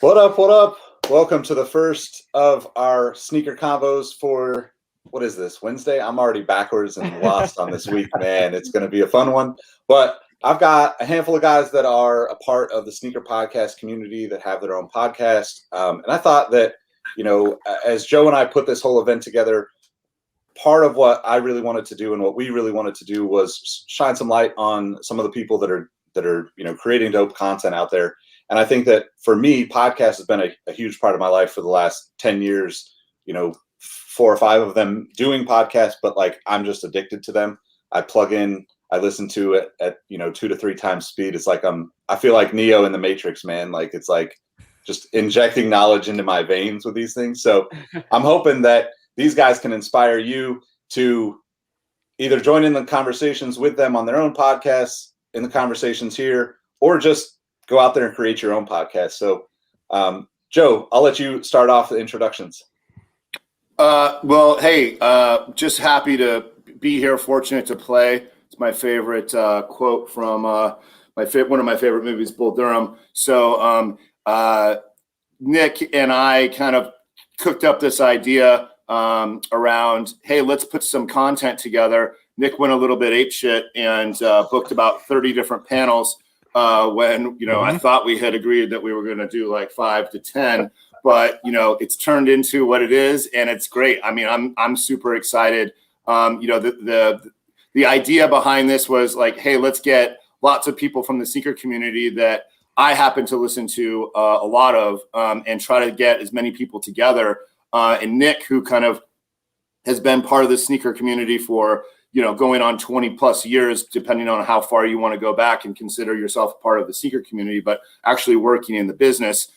What up? What up? Welcome to the first of our sneaker combos for, what is this, Wednesday? I'm already backwards and lost on this week, man. It's going to be a fun one. But I've got a handful of guys that are a part of the sneaker podcast community that have their own podcast. And I thought that, as Joe and I put this whole event together, part of what I really wanted to do and what we really wanted to do was shine some light on some of the people that are creating dope content out there. And I think that for me, podcast has been a huge part of my life for the last 10 years, 4 or 5 of them doing podcasts, but like, I'm just addicted to them. I plug in, I listen to it at, 2 to 3 times speed. It's like, I feel like Neo in the Matrix, man. Like, it's like just injecting knowledge into my veins with these things. So I'm hoping that these guys can inspire you to either join in the conversations with them on their own podcasts, in the conversations here, or just go out there and create your own podcast. So, Joe, I'll let you start off the introductions. Well, hey, just happy to be here. Fortunate to play. It's my favorite quote from one of my favorite movies, Bull Durham. So, Nick and I kind of cooked up this idea around, hey, let's put some content together. Nick went a little bit apeshit and booked about 30 different panels. When I thought we had agreed that we were going to do like 5 to 10, but it's turned into what it is, and it's great. I mean, I'm super excited. The idea behind this was like, hey, let's get lots of people from the sneaker community that I happen to listen to a lot of, and try to get as many people together. And Nick, who kind of has been part of the sneaker community for going on 20 plus years, depending on how far you want to go back and consider yourself part of the sneaker community, but actually working in the business.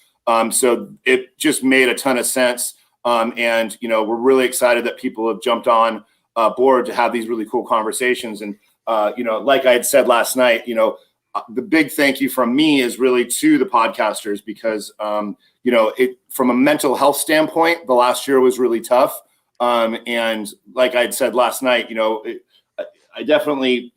So it just made a ton of sense. And, we're really excited that people have jumped on board to have these really cool conversations. And, like I had said last night, the big thank you from me is really to the podcasters because, from a mental health standpoint, the last year was really tough. And like I had said last night, I definitely,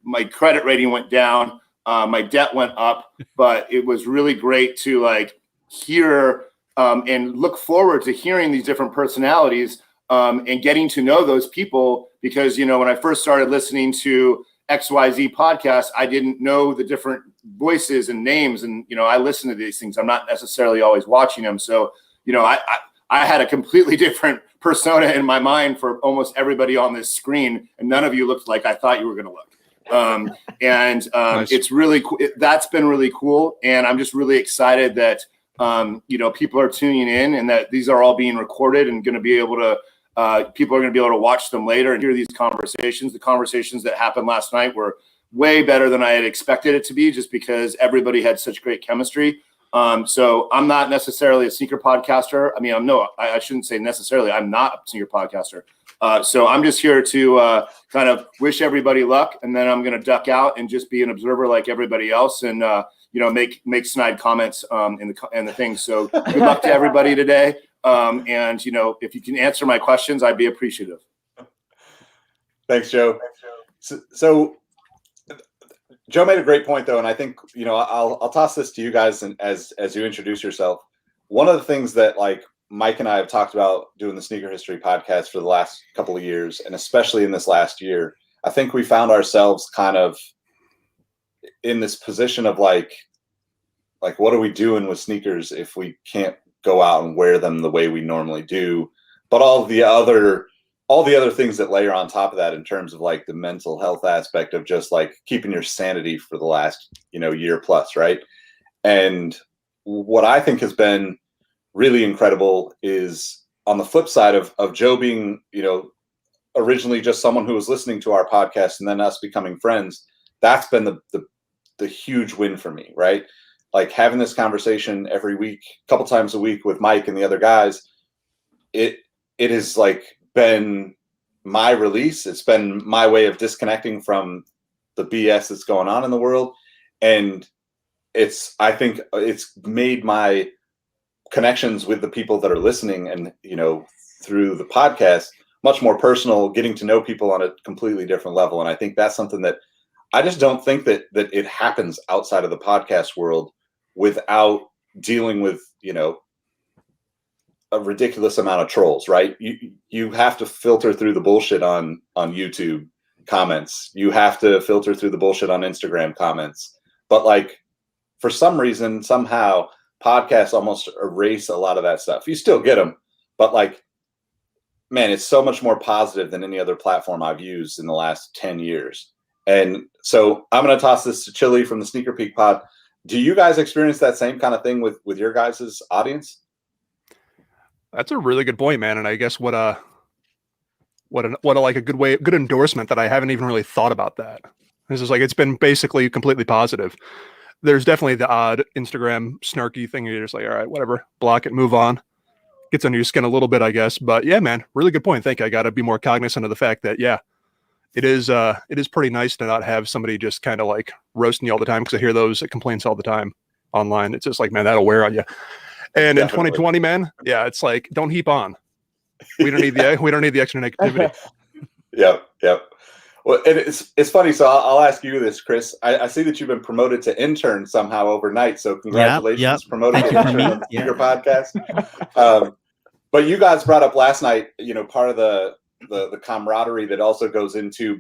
my credit rating went down, my debt went up, but it was really great to like hear and look forward to hearing these different personalities and getting to know those people because, when I first started listening to XYZ podcasts, I didn't know the different voices and names. And, I listen to these things. I'm not necessarily always watching them. So, I had a completely different persona in my mind for almost everybody on this screen, and none of you looked like I thought you were going to look. Nice. It's really cool. That's been really cool, and I'm just really excited that people are tuning in, and that these are all being recorded and going to be able to. People are going to be able to watch them later and hear these conversations. The conversations that happened last night were way better than I had expected it to be, just because everybody had such great chemistry. So I'm not necessarily a sneaker podcaster. I mean, I shouldn't say necessarily. I'm not a sneaker podcaster. So I'm just here to kind of wish everybody luck, and then I'm going to duck out and just be an observer like everybody else, and make snide comments in the thing. So good luck to everybody today. And if you can answer my questions, I'd be appreciative. Thanks, Joe. So Joe made a great point, though, and I think I'll toss this to you guys, and as you introduce yourself. One of the things that like Mike and I have talked about doing the Sneaker History podcast for the last couple of years, and especially in this last year, I think we found ourselves kind of in this position of like what are we doing with sneakers if we can't go out and wear them the way we normally do? But all the other things that layer on top of that in terms of like the mental health aspect of just like keeping your sanity for the last, year plus. Right. And what I think has been really incredible is on the flip side of Joe being, originally just someone who was listening to our podcast and then us becoming friends. That's been the huge win for me. Right. Like having this conversation every week, a couple times a week with Mike and the other guys, it has like been my release. It's been my way of disconnecting from the BS that's going on in the world. And I think it's made my connections with the people that are listening and, through the podcast, much more personal, getting to know people on a completely different level. And I think that's something that I just don't think that it happens outside of the podcast world without dealing with, a ridiculous amount of trolls, right? You have to filter through the bullshit on YouTube comments. You have to filter through the bullshit on Instagram comments. But like, for some reason, somehow podcasts almost erase a lot of that stuff. You still get them, but like, man, it's so much more positive than any other platform I've used in the last 10 years. And so I'm going to toss this to Chili from the Sneaker Peek pod. Do you guys experience that same kind of thing with your guys' audience? That's a really good point, man. And I guess what a good endorsement that I haven't even really thought about that. This is like, it's been basically completely positive. There's definitely the odd Instagram snarky thing. You're just like, all right, whatever, block it, move on. Gets under your skin a little bit, I guess. But yeah, man, really good point. Thank you. I got to be more cognizant of the fact that, yeah, it is pretty nice to not have somebody just kind of like roasting you all the time, because I hear those complaints all the time online. It's just like, man, that'll wear on you. And Definitely. In 2020, man, yeah, it's like, don't heap on. We don't need the extra negativity. Yep. Well, it's funny. So I'll ask you this, Chris. I see that you've been promoted to intern somehow overnight. So congratulations, yep. Promoted to intern on the Sneaker Podcast. But you guys brought up last night, part of the camaraderie that also goes into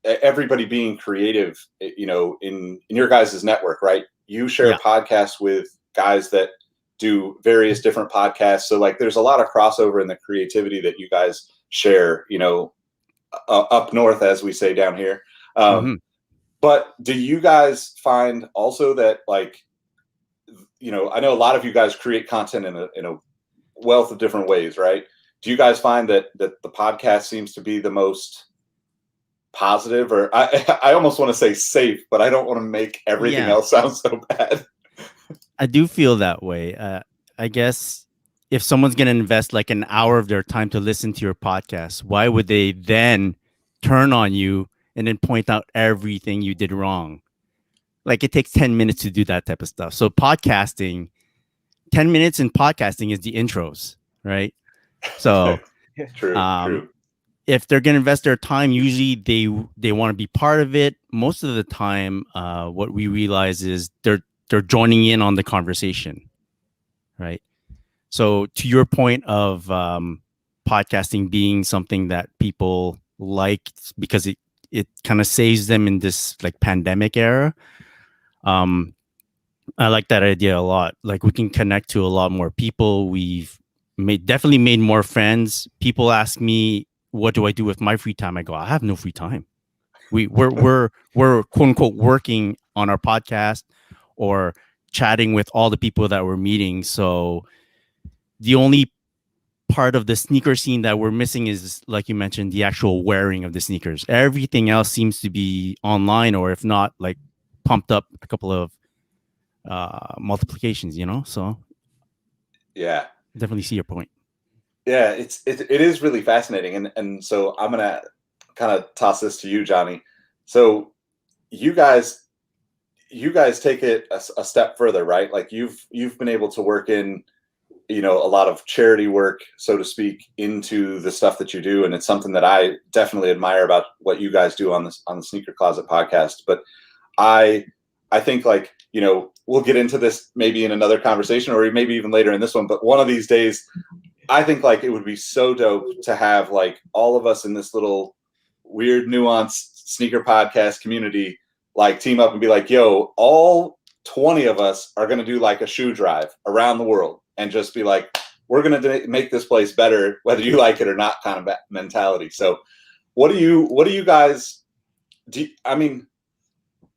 everybody being creative, in your guys' network, right? You share podcasts with guys that do various different podcasts. So like, there's a lot of crossover in the creativity that you guys share, up north, as we say down here. But do you guys find also that, like, I know a lot of you guys create content in a wealth of different ways, right? Do you guys find that the podcast seems to be the most positive, or I almost want to say safe, but I don't want to make everything else sound so bad. I do feel that way. I guess if someone's going to invest like an hour of their time to listen to your podcast, why would they then turn on you and then point out everything you did wrong? Like, it takes 10 minutes to do that type of stuff. So 10 minutes in podcasting is the intros, right? So true. If they're going to invest their time, usually they want to be part of it. Most of the time, what we realize is they're joining in on the conversation, right? So to your point of podcasting being something that people like because it kind of saves them in this like pandemic era, I like that idea a lot. Like, we can connect to a lot more people. We've definitely made more friends. People ask me, what do I do with my free time? I go, I have no free time. We're quote unquote working on our podcast or chatting with all the people that we're meeting. So the only part of the sneaker scene that we're missing is, like you mentioned, the actual wearing of the sneakers. Everything else seems to be online, or if not, like pumped up a couple of multiplications, so yeah, definitely see your point. Yeah, it is really fascinating, and so I'm gonna kind of toss this to you, Johnny. So you guys take it a step further, right? Like, you've been able to work in a lot of charity work, so to speak, into the stuff that you do, and it's something that I definitely admire about what you guys do on the Sneaker Closet podcast. But I think, like, we'll get into this maybe in another conversation, or maybe even later in this one, but one of these days, I think, like, it would be so dope to have, like, all of us in this little weird, nuanced sneaker podcast community, like, team up and be like, yo, all 20 of us are going to do like a shoe drive around the world and just be like, we're going to make this place better, whether you like it or not, kind of mentality. So what do you guys do? I mean,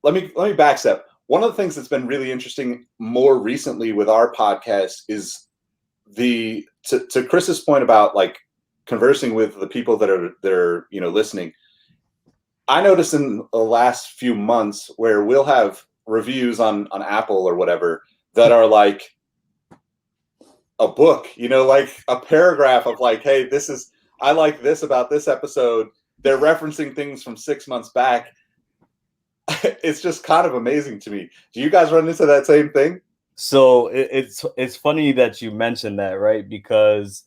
let me backstep. One of the things that's been really interesting more recently with our podcast is to Chris's point about, like, conversing with the people that are listening. I noticed in the last few months where we'll have reviews on Apple or whatever that are like a book, like a paragraph of like, hey, I like this about this episode. They're referencing things from 6 months back. It's just kind of amazing to me. Do you guys run into that same thing? So it's funny that you mentioned that, right? Because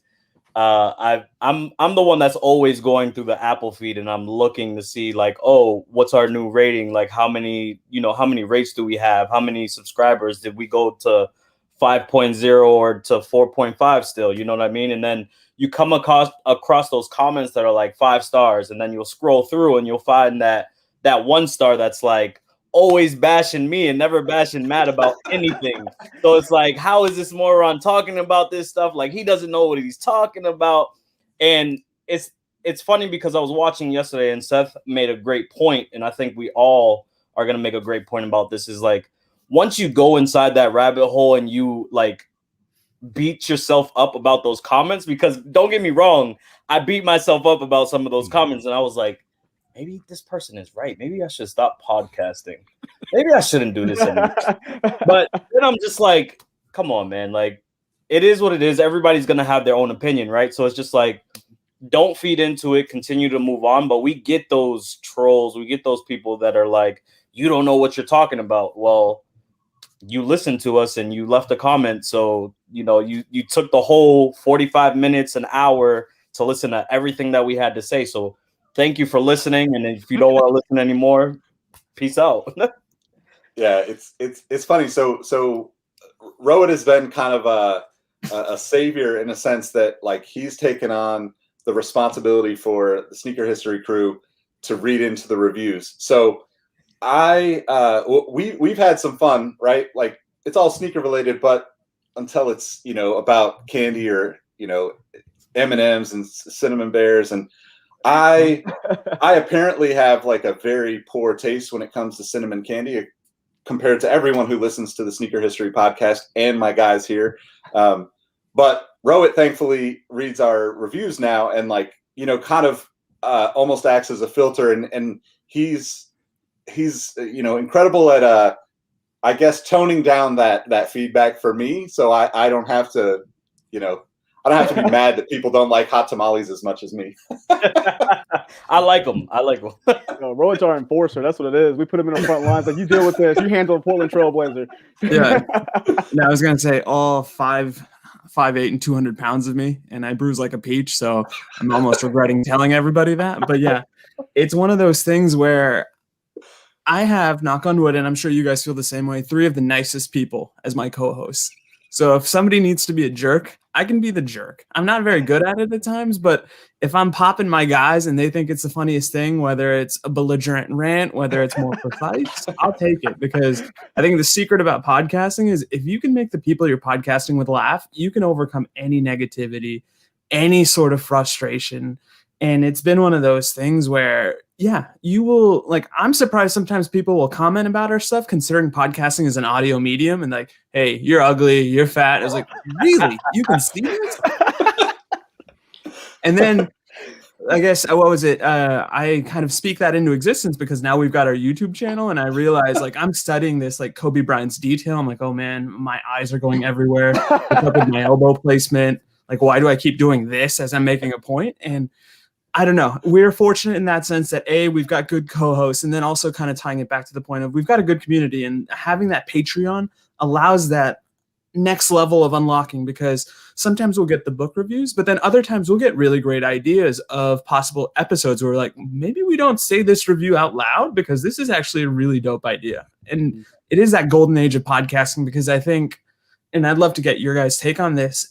I'm the one that's always going through the Apple feed, and I'm looking to see, like, oh, what's our new rating? Like, how many rates do we have? How many subscribers did we go to 5.0 or to 4.5 still, you know what I mean? And then you come across those comments that are like 5 stars, and then you'll scroll through and you'll find that 1 star that's like always bashing me and never bashing Matt about anything. So it's like, how is this moron talking about this stuff? Like, he doesn't know what he's talking about. And it's funny because I was watching yesterday and Seth made a great point, and I think we all are going to make a great point about this, is like, once you go inside that rabbit hole and you like beat yourself up about those comments, because don't get me wrong, I beat myself up about some of those comments, and I was like, maybe this person is right. Maybe I should stop podcasting. Maybe I shouldn't do this anymore. But then I'm just like, come on, man. Like, it is what it is. Everybody's going to have their own opinion, right? So it's just like, don't feed into it. Continue to move on. But we get those trolls. We get those people that are like, you don't know what you're talking about. Well, you listened to us and you left a comment. So, you know, you took the whole 45 minutes, an hour to listen to everything that we had to say. So thank you for listening. And if you don't want to listen anymore, peace out. Yeah, it's funny. So Rowan has been kind of a savior in a sense that, like, he's taken on the responsibility for the Sneaker History crew to read into the reviews. So we've had some fun, right? Like, it's all sneaker related, but until it's, you know, about candy or, you know, M&Ms and cinnamon bears. And I apparently have like a very poor taste when it comes to cinnamon candy compared to everyone who listens to the Sneaker History podcast and my guys here. But Rowett thankfully reads our reviews now and, like, you know, kind of almost acts as a filter, and he's you know, incredible at I guess toning down that feedback for me, so I don't have to, you know, I don't have to be mad that people don't like hot tamales as much as me. I like them. Rowan's our enforcer. That's what it is. We put him in the front lines. Like, you deal with this. You handle Portland Trailblazer. Yeah. No, I was gonna say all 5'8" and 200 pounds of me, and I bruise like a peach. So I'm almost regretting telling everybody that. But yeah, it's one of those things where I have, knock on wood, and I'm sure you guys feel the same way, 3 of the nicest people as my co-hosts. So if somebody needs to be a jerk, I can be the jerk. I'm not very good at it at times, but if I'm popping my guys and they think it's the funniest thing, whether it's a belligerent rant, whether it's more precise, I'll take it, because I think the secret about podcasting is if you can make the people you're podcasting with laugh, you can overcome any negativity, any sort of frustration. And it's been one of those things where, yeah, you will, like, I'm surprised sometimes people will comment about our stuff considering podcasting is an audio medium and like, hey, you're ugly, you're fat. I was like, really? You can see this? And then I guess, what was it? I kind of speak that into existence because now we've got our YouTube channel, and I realize, like, I'm studying this, like, Kobe Bryant's detail. I'm like, oh man, my eyes are going everywhere. What's up with my elbow placement? Like, why do I keep doing this as I'm making a point? And I don't know. We're fortunate in that sense that we've got good co-hosts, and then also kind of tying it back to the point of we've got a good community, and having that Patreon allows that next level of unlocking, because sometimes we'll get the book reviews, but then other times we'll get really great ideas of possible episodes where we're like, maybe we don't say this review out loud because this is actually a really dope idea. And it is that golden age of podcasting, because I think, and I'd love to get your guys' take on this,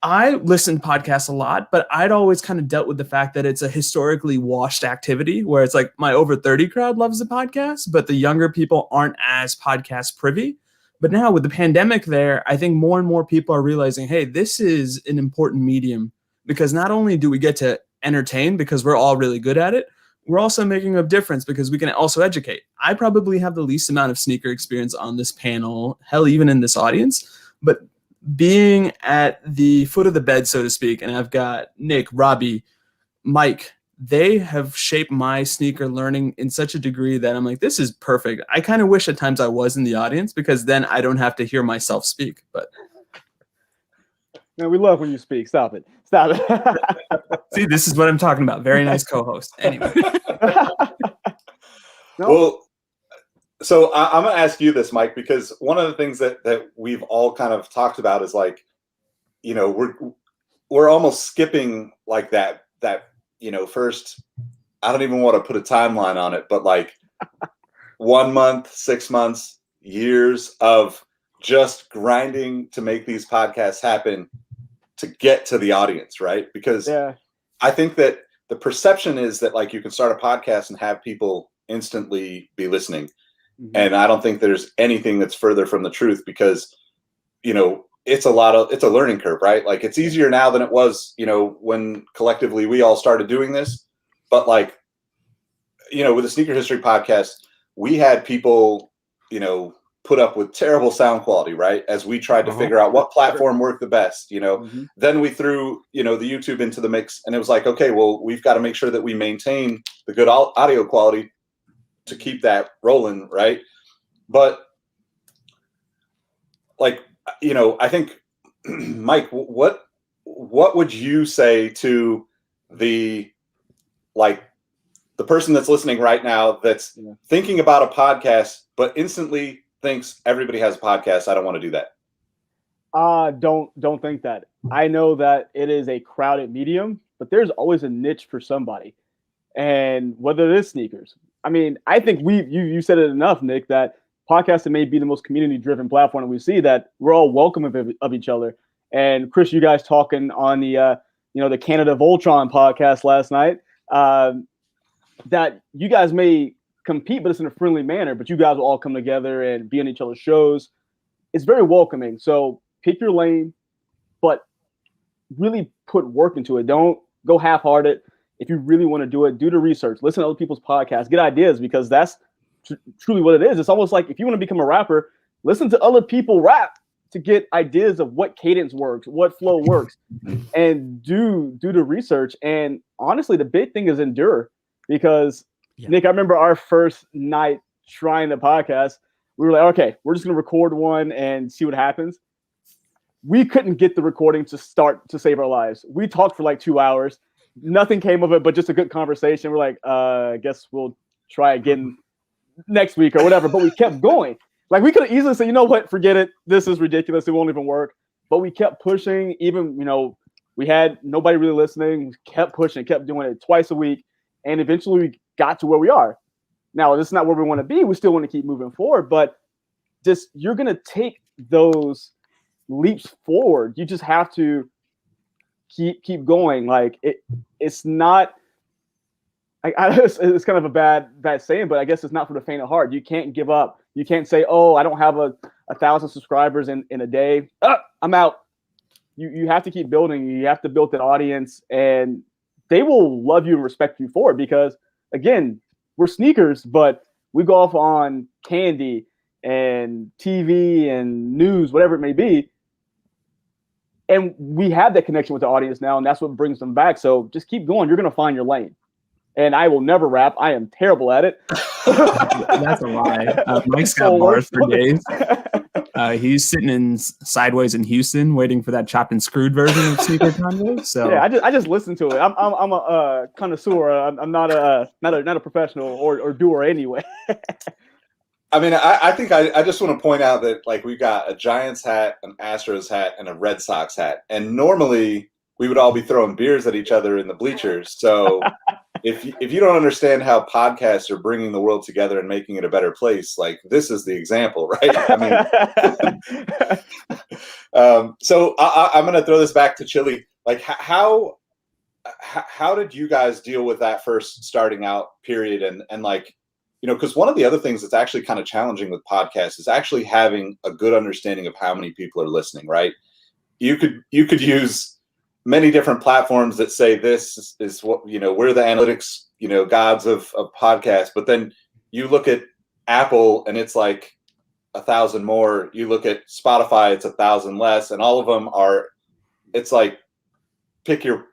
I listen to podcasts a lot, but I'd always kind of dealt with the fact that it's a historically washed activity where it's like my over 30 crowd loves the podcast, but the younger people aren't as podcast privy. But now with the pandemic there, I think more and more people are realizing, hey, this is an important medium, because not only do we get to entertain because we're all really good at it, we're also making a difference because we can also educate. I probably have the least amount of sneaker experience on this panel, hell, even in this audience, but being at the foot of the bed, so to speak, and I've got Nick, Robbie, Mike, they have shaped my sneaker learning in such a degree that I'm like, this is perfect. I kind of wish at times I was in the audience, because then I don't have to hear myself speak. But man, we love when you speak. Stop it. see, this is what I'm talking about. Very nice co-host. Anyway. No. Well, so I'm going to ask you this, Mike, because one of the things that we've all kind of talked about is, like, you know, we're almost skipping like that, you know, first, I don't even want to put a timeline on it, but like 1 month, 6 months, years of just grinding to make these podcasts happen to get to the audience, right? Because I think that the perception is that like you can start a podcast and have people instantly be listening. And I don't think there's anything that's further from the truth, because, you know, it's a learning curve, right? Like it's easier now than it was, you know, when collectively we all started doing this. But like, you know, with the Sneaker History podcast, we had people, you know, put up with terrible sound quality, right? As we tried to figure out what platform worked the best, you know. Then we threw, you know, the YouTube into the mix, and it was like, okay, well, we've got to make sure that we maintain the good audio quality to keep that rolling, right? But like, you know, I think, Mike, what would you say to the person that's listening right now that's thinking about a podcast but instantly thinks everybody has a podcast? I don't want to do that. Don't think that. I know that it is a crowded medium, but there's always a niche for somebody. And whether it is sneakers, I mean, I think you said it enough, Nick, that podcasting may be the most community-driven platform, and we see that we're all welcome of each other. And Chris, you guys talking on the the Canada Voltron podcast last night, that you guys may compete, but it's in a friendly manner. But you guys will all come together and be on each other's shows. It's very welcoming. So pick your lane, but really put work into it. Don't go half-hearted. If you really want to do it, do the research, listen to other people's podcasts, get ideas, because that's truly what it is. It's almost like if you want to become a rapper, listen to other people rap to get ideas of what cadence works, what flow works, and do the research. And honestly, the big thing is endure, because Nick, I remember our first night trying the podcast, we were like, okay, we're just going to record one and see what happens. We couldn't get the recording to start to save our lives. We talked for like 2 hours. Nothing came of it, but just a good conversation. We're like, I guess we'll try again next week or whatever. But we kept going. Like, we could have easily said, you know what, forget it. This is ridiculous. It won't even work. But we kept pushing. Even, we had nobody really listening. We kept pushing, kept doing it twice a week. And eventually we got to where we are. Now, this is not where we want to be. We still want to keep moving forward. But just, you're going to take those leaps forward. You just have to keep going. Like, it's not, it's kind of a bad saying, but I guess it's not for the faint of heart. You can't give up. You can't say, oh, I don't have a 1,000 subscribers in a day. I'm out. You have to keep building. You have to build that audience, and they will love you and respect you for it, because, again, we're sneakers, but we go off on candy and TV and news, whatever it may be. And we have that connection with the audience now, and that's what brings them back. So just keep going. You're going to find your lane. And I will never rap. I am terrible at it. That's a lie. Mike's got bars for days. He's sitting in sideways in Houston, waiting for that chopped and screwed version of Sneaker Convo. So yeah, I just listen to it. I'm a connoisseur. I'm not a professional or doer anyway. I mean, I think I just want to point out that, like, we've got a Giants hat, an Astros hat, and a Red Sox hat. And normally we would all be throwing beers at each other in the bleachers. So if you don't understand how podcasts are bringing the world together and making it a better place, like, this is the example, right? I mean, so I'm going to throw this back to Chili. Like, how did you guys deal with that first starting out period? And like, because one of the other things that's actually kind of challenging with podcasts is actually having a good understanding of how many people are listening, right? You could use many different platforms that say this is what, we're the analytics, gods of podcasts. But then you look at Apple and it's like 1,000 more. You look at Spotify, it's 1,000 less. And all of them it's like, pick your,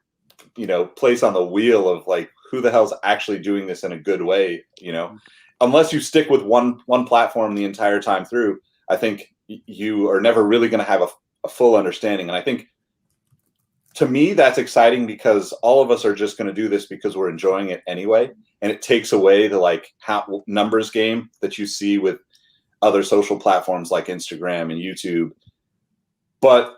place on the wheel of like, who the hell's actually doing this in a good way, Unless you stick with one platform the entire time through, I think you are never really going to have a full understanding. And I think, to me, that's exciting, because all of us are just going to do this because we're enjoying it anyway. And it takes away the numbers game that you see with other social platforms like Instagram and YouTube. But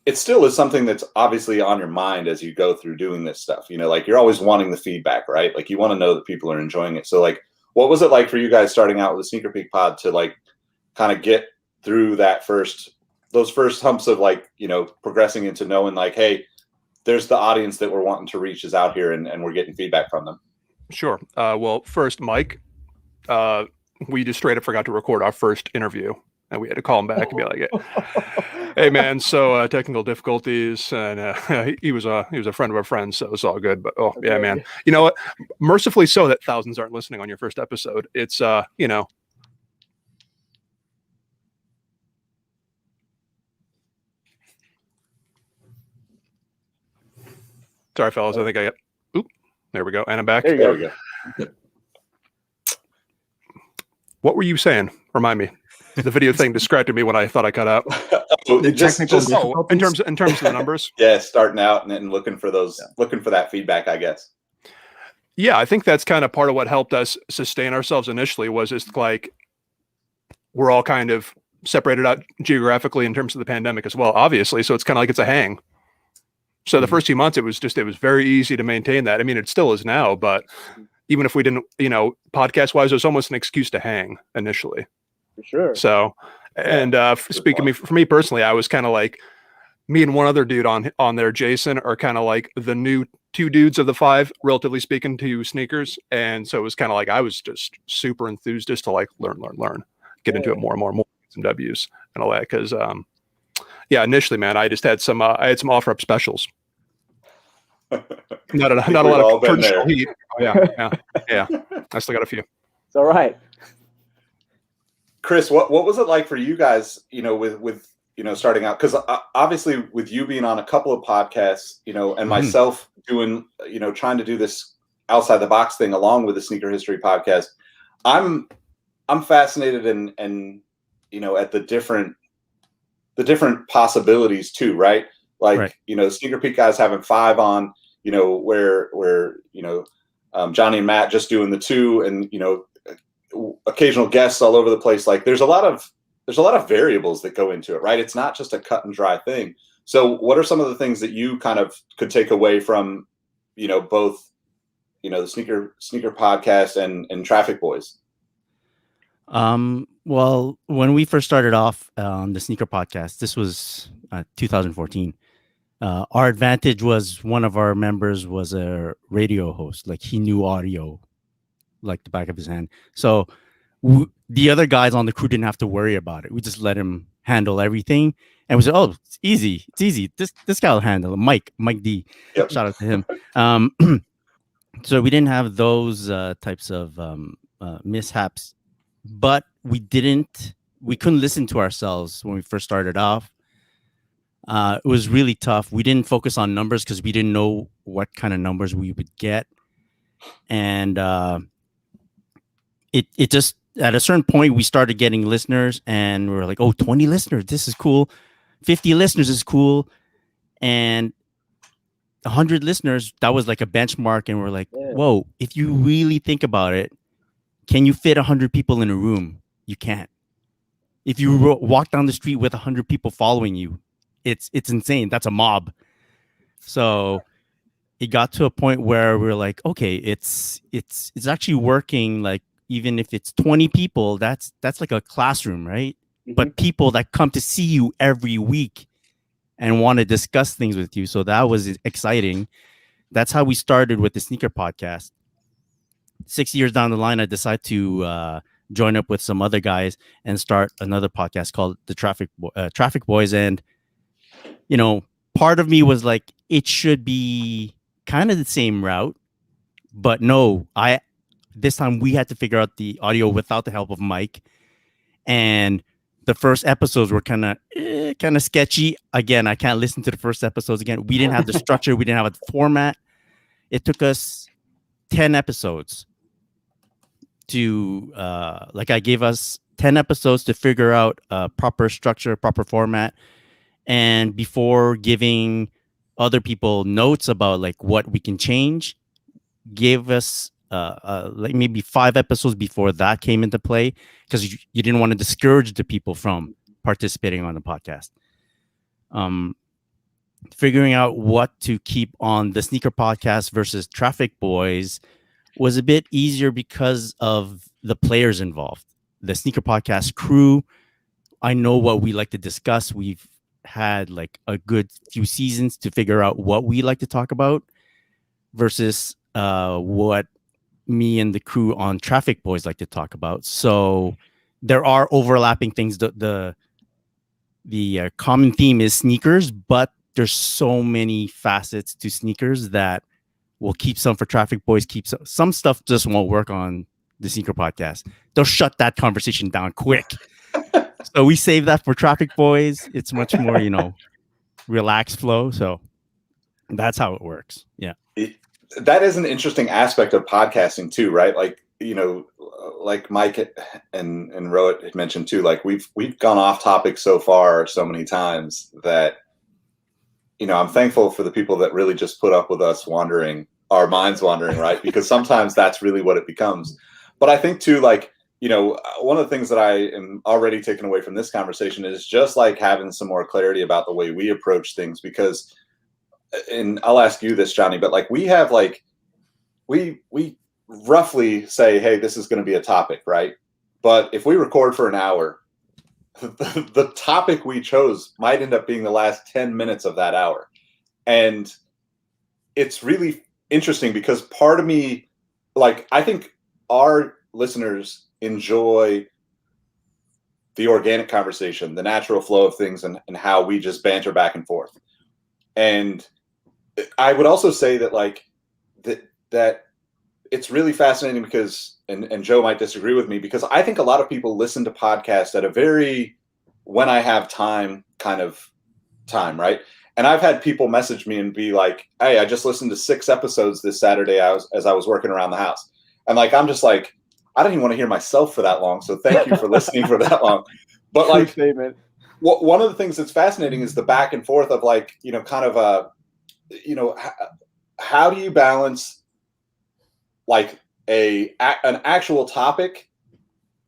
it still is something that's obviously on your mind as you go through doing this stuff. Like, you're always wanting the feedback, right? Like, you want to know that people are enjoying it. So, like, what was it like for you guys starting out with the Sneaker Peek pod to, like, kind of get through those first humps of like, progressing into knowing like, hey, there's the audience that we're wanting to reach is out here and we're getting feedback from them? Sure. Well, first, Mike, we just straight up forgot to record our first interview, and we had to call him back and be like, "Hey, man, so technical difficulties," and he was a friend of a friend, so it's all good. But yeah, man, you know what? Mercifully so that thousands aren't listening on your first episode. It's Sorry, fellas. I think I got. Oop, there we go, and I'm back. There we go. What were you saying? Remind me. The video thing distracted me when I thought I cut out. The technical in terms of the numbers. Yeah, starting out and looking for that feedback, I guess. Yeah, I think that's kind of part of what helped us sustain ourselves initially was just like we're all kind of separated out geographically in terms of the pandemic as well, obviously. So it's kind of like it's a hang. So the first few months, it was very easy to maintain that. I mean, it still is now, but even if we didn't, podcast wise, it was almost an excuse to hang initially. For sure. So, and for me personally, I was kind of like me and one other dude on there, Jason, are kind of like the new two dudes of the five, relatively speaking, to sneakers. And so it was kind of like I was just super enthused just to like learn, get into it more and more, some W's and all that. Because initially, man, I just had some offer up specials. Not a lot of traditional heat. Oh, yeah. I still got a few. It's all right. Chris, what was it like for you guys, with starting out? Because obviously with you being on a couple of podcasts, and myself doing, trying to do this outside the box thing along with the Sneaker History podcast, I'm fascinated and at the different possibilities too, right? Like, right. Sneaker Peek guys having 5 on, where Johnny and Matt just doing the 2 and, occasional guests all over the place. Like there's a lot of variables that go into it, right? It's not just a cut and dry thing. So what are some of the things that you kind of could take away from, both, the sneaker podcast and Traffic Boys? Well, when we first started off on the Sneaker podcast, this was 2014. Our advantage was one of our members was a radio host. Like he knew audio like the back of his hand. So the other guys on the crew didn't have to worry about it. We just let him handle everything. And we said, oh, it's easy. This guy will handle it. Mike D. Yep. Shout out to him. So we didn't have those types of mishaps, but we couldn't listen to ourselves when we first started off. It was really tough. We didn't focus on numbers because we didn't know what kind of numbers we would get. And it just, at a certain point, we started getting listeners and we were like, oh, 20 listeners, this is cool. 50 listeners is cool. And 100 listeners, that was like a benchmark. And we're like, whoa, if you really think about it, can you fit 100 people in a room? You can't. If you walk down the street with 100 people following you, it's insane. That's a mob. So it got to a point where we're like, okay, it's actually working. Like, even if it's 20 people, that's like a classroom, right? Mm-hmm. But people that come to see you every week and want to discuss things with you. So that was exciting. That's how we started with the Sneaker podcast. 6 years down the line, I decided to join up with some other guys and start another podcast called the Traffic Boys. And, part of me was like, it should be kind of the same route, but no, this time we had to figure out the audio without the help of Mike. And the first episodes were kind of sketchy. Again, I can't listen to the first episodes again. We didn't have the structure. We didn't have a format. It took us 10 episodes to, I gave us 10 episodes to figure out a proper structure, proper format. And before giving other people notes about like what we can change, gave us like maybe 5 episodes before that came into play, because you didn't want to discourage the people from participating on the podcast. Figuring out what to keep on the Sneaker podcast versus Traffic Boys was a bit easier because of the players involved. The Sneaker podcast crew I know what we like to discuss. We've had like a good few seasons to figure out what we like to talk about versus what me and the crew on Traffic Boys like to talk about. So there are overlapping things. The common theme is sneakers, but there's so many facets to sneakers that we'll keep some for Traffic Boys, keep some stuff just won't work on the Sneaker Podcast. They'll shut that conversation down quick. So we save that for Traffic Boys. It's much more, relaxed flow. So that's how it works. Yeah. That is an interesting aspect of podcasting too, right? Like, like Mike and Rohit had mentioned too, like we've gone off topic so far so many times that, I'm thankful for the people that really just put up with us our minds wandering, right? Because sometimes that's really what it becomes. But I think too, like, one of the things that I am already taking away from this conversation is just like having some more clarity about the way we approach things, because, and I'll ask you this, Johnny, but like we have like, we roughly say, hey, this is going to be a topic, right? But if we record for an hour, the topic we chose might end up being the last 10 minutes of that hour. And it's really interesting because part of me, like, I think our listeners enjoy the organic conversation, the natural flow of things, and how we just banter back and forth. And I would also say that like that it's really fascinating because, and Joe might disagree with me, because I think a lot of people listen to podcasts at a very when I have time kind of time, right? And I've had people message me and be like, hey, I just listened to 6 episodes this Saturday as I was working around the house. And like, I'm just like, I don't even want to hear myself for that long. So thank you for listening for that long. But like, statement. One of the things that's fascinating is the back and forth of like, kind of how do you balance like an actual topic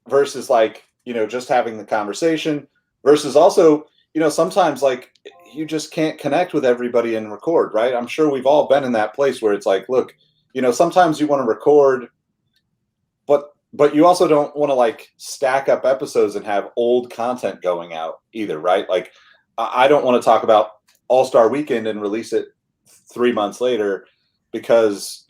versus like, just having the conversation versus also, sometimes like you just can't connect with everybody and record, right? I'm sure we've all been in that place where it's like, look, sometimes you want to record, but you also don't want to like stack up episodes and have old content going out either, right? Like I don't want to talk about All-Star Weekend and release it 3 months later because,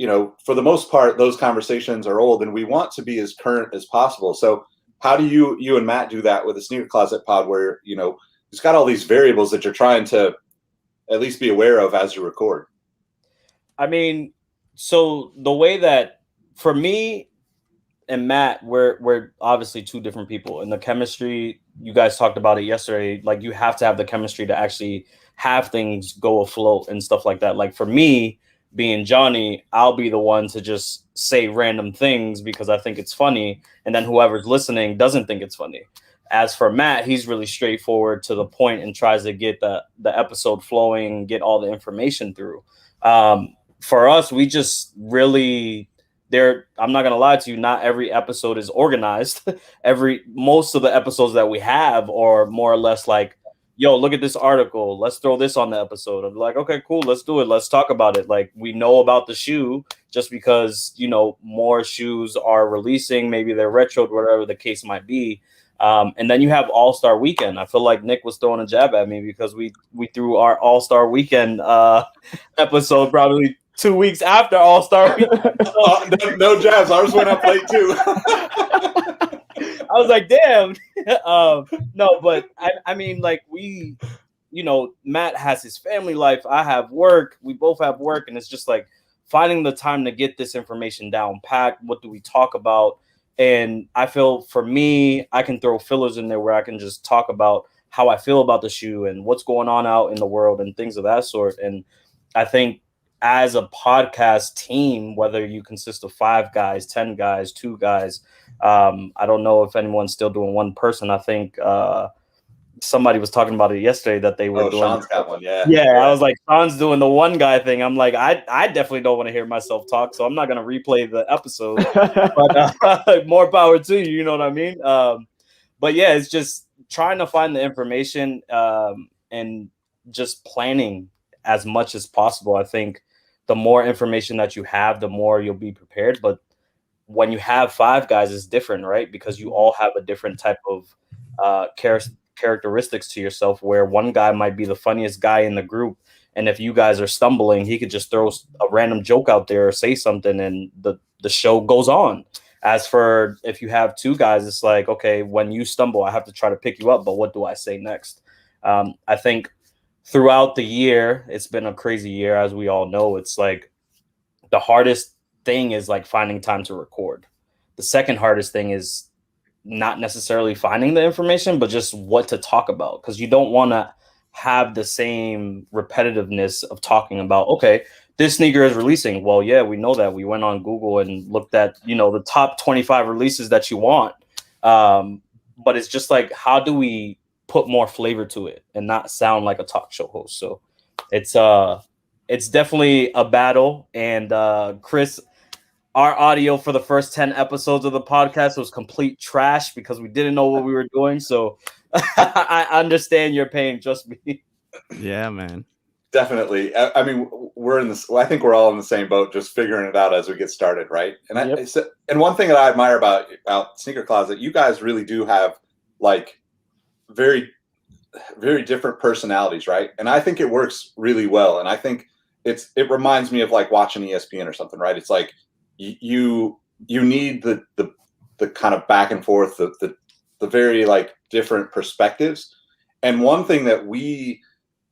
for the most part, those conversations are old and we want to be as current as possible. So how do you and Matt do that with a Sneaker Closet pod where, it's got all these variables that you're trying to at least be aware of as you record? I mean, so the way that for me and Matt, we're obviously 2 different people, and the chemistry, you guys talked about it yesterday. Like you have to have the chemistry to actually have things go afloat and stuff like that. Like for me, being Johnny, I'll be the one to just say random things because I think it's funny, and then whoever's listening doesn't think it's funny. As for Matt, he's really straightforward to the point and tries to get the episode flowing, get all the information through. For us, we just really I'm not gonna lie to you, not every episode is organized. Most of the episodes that we have are more or less like, yo, look at this article, let's throw this on the episode. I'm like, okay, cool, let's do it, let's talk about it. Like we know about the shoe just because more shoes are releasing, maybe they're retroed, whatever the case might be. And then you have All-Star Weekend. I feel like Nick was throwing a jab at me because we threw our All-Star Weekend episode probably 2 weeks after All-Star Weekend. No jabs. Ours went up late too. I was like, damn. No, but I mean, like Matt has his family life. I have work. We both have work. And it's just like finding the time to get this information down packed. What do we talk about? And I feel for me, I can throw fillers in there where I can just talk about how I feel about the shoe and what's going on out in the world and things of that sort. And I think as a podcast team, whether you consist of 5 guys, 10 guys, 2 guys, I don't know if anyone's still doing one person. I think somebody was talking about it yesterday that they were doing. Sean's got one, yeah. Yeah, I was like, Sean's doing the one guy thing. I'm like, I definitely don't want to hear myself talk, so I'm not gonna replay the episode. But more power to you, you know what I mean? But yeah, it's just trying to find the information and just planning as much as possible. I think the more information that you have, the more you'll be prepared. But when you have 5 guys, it's different, right? Because you all have a different type of characteristics to yourself where one guy might be the funniest guy in the group, and if you guys are stumbling, he could just throw a random joke out there or say something, and the show goes on. As for if you have two guys, it's like, okay, when you stumble, I have to try to pick you up, but what do I say next? I think throughout the year, it's been a crazy year, as we all know. It's like the hardest thing is like finding time to record. The second hardest thing is not necessarily finding the information, but just what to talk about, because you don't want to have the same repetitiveness of talking about, okay, this sneaker is releasing. Well, yeah, we know that. We went on Google and looked at, the top 25 releases that you want. But it's just like, how do we put more flavor to it and not sound like a talk show host? So it's definitely a battle. And Chris, our audio for the first 10 episodes of the podcast was complete trash because we didn't know what we were doing. So I understand your pain. Trust me. Yeah, man. Definitely. I mean, we're in this. I think we're all in the same boat, just figuring it out as we get started, right? And and one thing that I admire about Sneaker Closet, you guys really do have like very, very different personalities, right? And I think it works really well. And I think it reminds me of like watching ESPN or something, right? It's like you need the kind of back and forth, the very like different perspectives. And one thing that we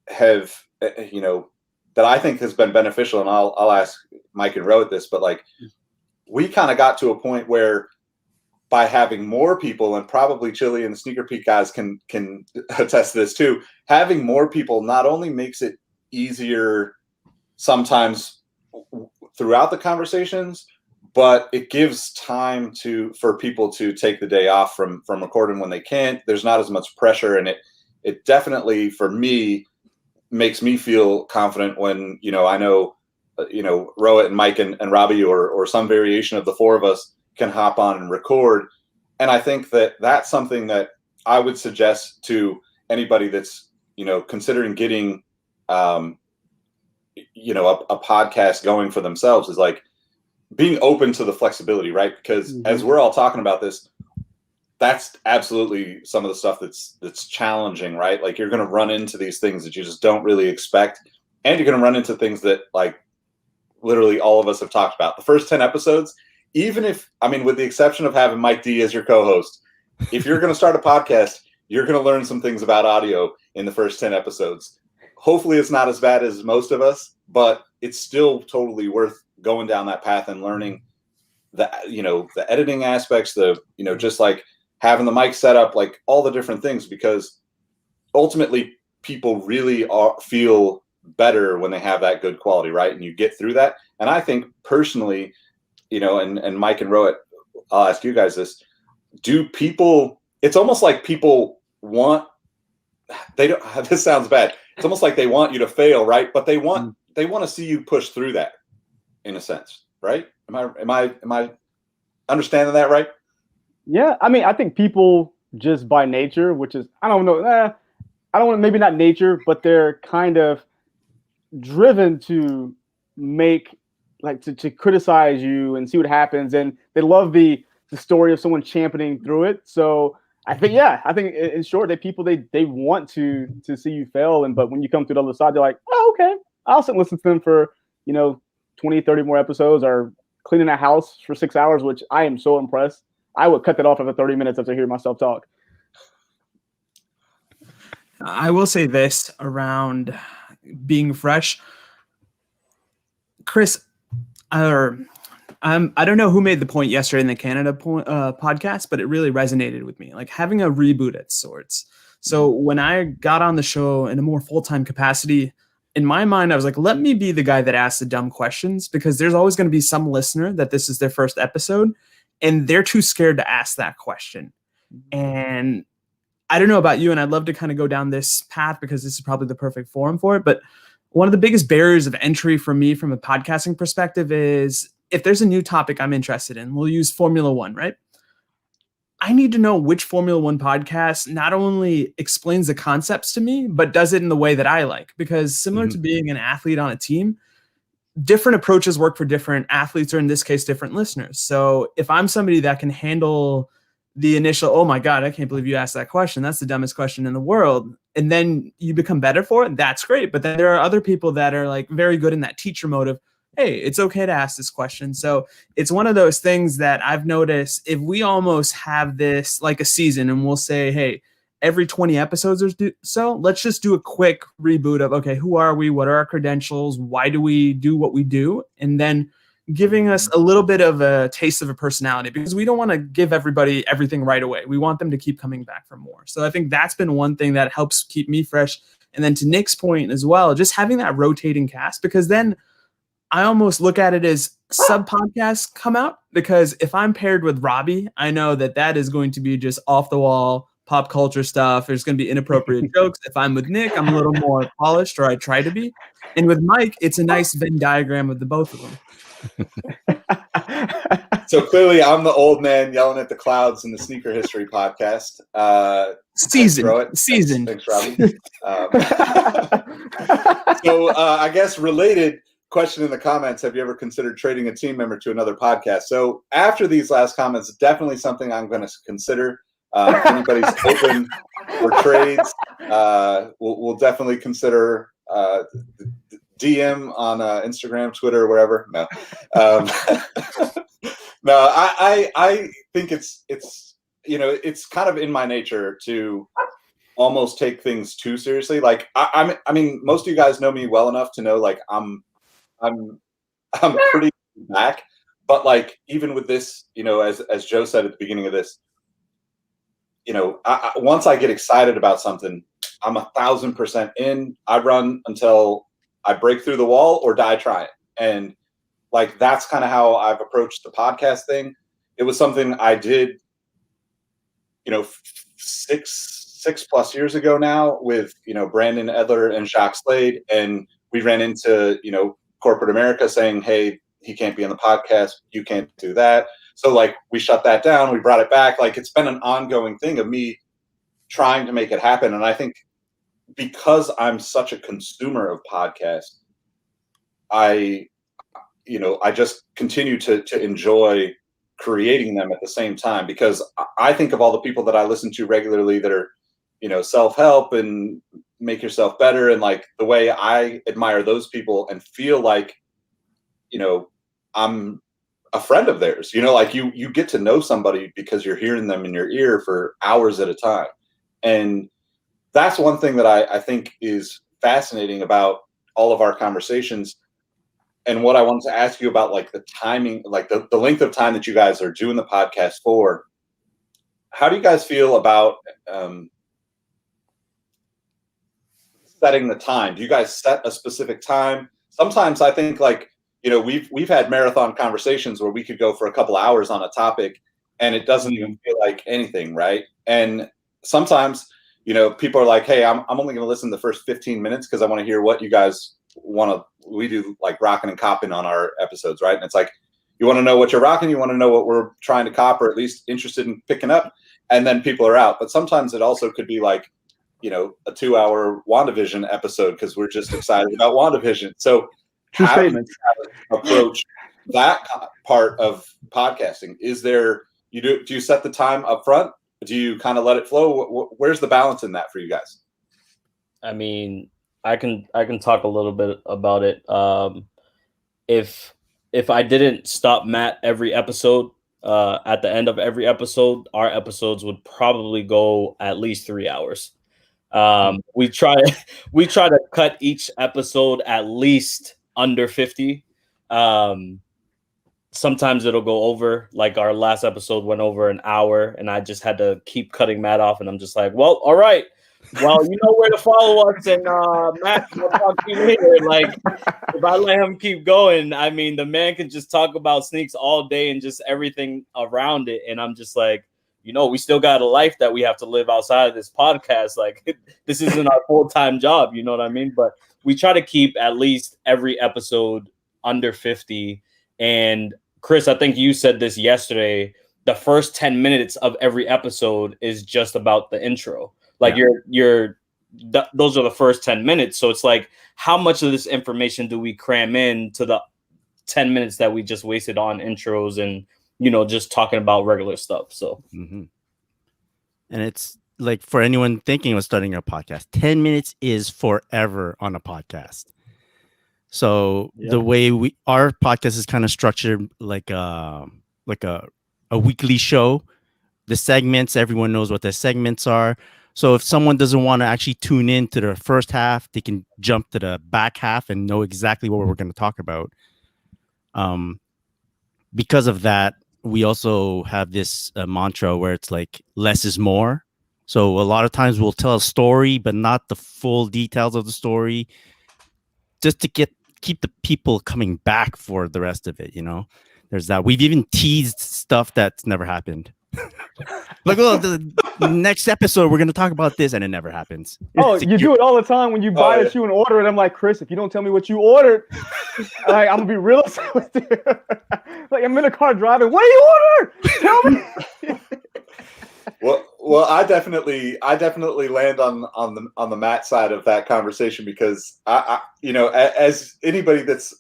have, that I think has been beneficial, and I'll ask Mike and Ro at this, but like we kind of got to a point where by having more people, and probably Chili and the Sneaker Peek guys can attest to this too, having more people not only makes it easier sometimes throughout the conversations, but it gives time for people to take the day off from recording when they can't. There's not as much pressure, and it definitely, for me, makes me feel confident when, I know, Rohit and Mike and Robbie or some variation of the four of us can hop on and record. And I think that that's something that I would suggest to anybody that's, considering getting, a podcast going for themselves, is like being open to the flexibility, right? Because as we're all talking about this, that's absolutely some of the stuff that's challenging, right? Like you're going to run into these things that you just don't really expect. And you're going to run into things that like literally all of us have talked about. The first 10 episodes, even if, with the exception of having Mike D as your co-host, if you're going to start a podcast, you're going to learn some things about audio in the first 10 episodes. Hopefully it's not as bad as most of us, but it's still totally worth going down that path and learning the editing aspects, just like having the mic set up, like all the different things, because ultimately people really feel better when they have that good quality, right? And you get through that. And I think personally, and Mike and Rohit, I'll ask you guys this: it's almost like people want, this sounds bad. It's almost like they want you to fail, right? But they want to see you push through that, in a sense, right? Am I understanding that right? Yeah, I think people just by nature, which is, I don't know, maybe not nature, but they're kind of driven to make, like, to criticize you and see what happens, and they love the story of someone championing through it. So I think in short, that people they want to see you fail, but when you come through the other side, they're like, oh, okay, I'll sit and listen to them for 20, 30 more episodes, or cleaning a house for 6 hours, which I am so impressed. I would cut that off after 30 minutes after hearing myself talk. I will say this around being fresh. Chris, I don't know who made the point yesterday in the Canada podcast, but it really resonated with me, like having a reboot at sorts. So when I got on the show in a more full-time capacity, in my mind, I was like, let me be the guy that asks the dumb questions, because there's always going to be some listener that this is their first episode and they're too scared to ask that question. And I don't know about you, and I'd love to kind of go down this path because this is probably the perfect forum for it. But one of the biggest barriers of entry for me from a podcasting perspective is if there's a new topic I'm interested in, we'll use Formula One, right? I need to know which Formula One podcast not only explains the concepts to me, but does it in the way that I like. Because similar to being an athlete on a team, different approaches work for different athletes, or in this case, different listeners. So if I'm somebody that can handle the initial, oh my God, I can't believe you asked that question. That's the dumbest question in the world. And then you become better for it. That's great. But then there are other people that are like very good in that teacher mode of, hey, it's okay to ask this question. So it's one of those things that I've noticed if we almost have this like a season and we'll say, hey, every 20 episodes or so, let's just do a quick reboot of, okay, who are we? What are our credentials? Why do we do what we do? And then giving us a little bit of a taste of a personality, because we don't want to give everybody everything right away. We want them to keep coming back for more. So I think that's been one thing that helps keep me fresh. And then to Nick's point as well, just having that rotating cast, because then I almost look at it as sub podcasts come out, because if I'm paired with Robbie, I know that that is going to be just off the wall pop culture stuff. There's going to be inappropriate jokes. If I'm with Nick, I'm a little more polished, or I try to be. And with Mike, it's a nice Venn diagram of the both of them. So clearly, I'm the old man yelling at the clouds in the Sneaker History podcast. Seasoned. Thanks, Robbie. So I guess related question in the comments: have you ever considered trading a team member to another podcast? So after these last comments, definitely something I'm going to consider. If anybody's open for trades, we'll definitely consider. DM on Instagram, Twitter, wherever. No, no. I think it's it's kind of in my nature to almost take things too seriously. Like I mean, most of you guys know me well enough to know like I'm pretty back, but like even with this, as Joe said at the beginning of this, once I get excited about something, I'm 1,000% in. I run until I break through the wall or die trying. And like, that's kind of how I've approached the podcast thing. It was something I did, 6+ years ago now with, Brandon Edler and Jacques Slade. And we ran into, corporate America saying, hey, he can't be on the podcast. You can't do that. So like we shut that down. We brought it back. Like it's been an ongoing thing of me trying to make it happen. And I think, because I'm such a consumer of podcasts, I just continue to enjoy creating them at the same time, because I think of all the people that I listen to regularly that are, self-help and make yourself better. And like the way I admire those people and feel like, I'm a friend of theirs, like you get to know somebody because you're hearing them in your ear for hours at a time. And that's one thing that I think is fascinating about all of our conversations. And what I wanted to ask you about, like the timing, like the length of time that you guys are doing the podcast for. How do you guys feel about setting the time? Do you guys set a specific time? Sometimes I think like, we've had marathon conversations where we could go for a couple hours on a topic and it doesn't even feel like anything, right? And sometimes people are like, hey, I'm only going to listen to the first 15 minutes because I want to hear what you guys want to. We do like rocking and copping on our episodes, right? And it's like, you want to know what you're rocking, you want to know what we're trying to cop, or at least interested in picking up, and then people are out. But sometimes it also could be like, a 2-hour WandaVision episode because we're just excited about WandaVision. So True how statement. do you approach that part of podcasting? Is there do you set the time up front? Do you kind of let it flow? Where's the balance in that for you guys? I mean, I can talk a little bit about it. If I didn't stop Matt every episode, at the end of every episode, our episodes would probably go at least 3 hours. We try to cut each episode at least under 50. Sometimes it'll go over, like our last episode went over an hour and I just had to keep cutting Matt off. And I'm just like, well, all right. Well, you know where to follow us. And Matt, we'll talk to you later. Like, if I let him keep going, I mean, the man can just talk about sneaks all day and just everything around it. And I'm just like, we still got a life that we have to live outside of this podcast. Like, this isn't our full-time job. You know what I mean? But we try to keep at least every episode under 50. And Chris, I think you said this yesterday. The first 10 minutes of every episode is just about the intro. Like those are the first 10 minutes. So it's like, how much of this information do we cram in to the 10 minutes that we just wasted on intros and, just talking about regular stuff. So, And it's like for anyone thinking of starting a podcast, 10 minutes is forever on a podcast. So Yep. the way our podcast is kind of structured like a weekly show. The segments, everyone knows what the segments are. So if someone doesn't want to actually tune in to the first half, they can jump to the back half and know exactly what we're going to talk about. Because of that, we also have this mantra where it's like less is more. So a lot of times we'll tell a story, but not the full details of the story, just to keep the people coming back for the rest of it. There's that. We've even teased stuff that's never happened. Like, oh, the next episode we're gonna talk about this, and it never happens. Oh, you do it all the time when you buy a shoe and order it. I'm like, Chris, if you don't tell me what you ordered, I'm gonna be real upset with you. Like, I'm in a car driving. What do you order? Tell me. Well, I definitely land on the Matt side of that conversation because I as anybody that's